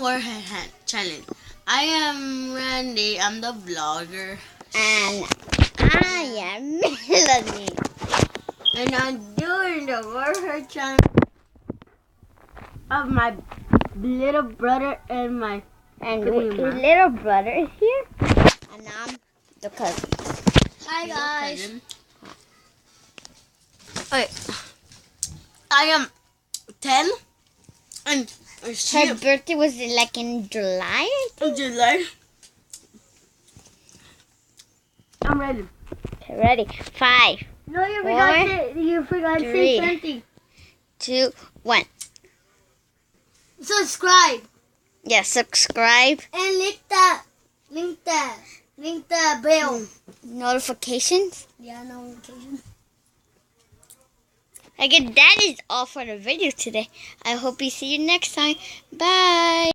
warhead challenge. I am Randy. I'm the vlogger. And I am Melanie. And I'm doing the warhead challenge of my little brother and my And grandma. his little brother is here. And I'm the cousin. Hi guys. Wait. I am 10 and Her birthday was like in July. in July. I'm ready. Okay, ready? 5, No, you forgot to three. say something. 2, 1. Subscribe Yeah, subscribe. and link the bell. Notifications. Yeah, notification. Again, that is all for the video today. I hope we see you next time. Bye.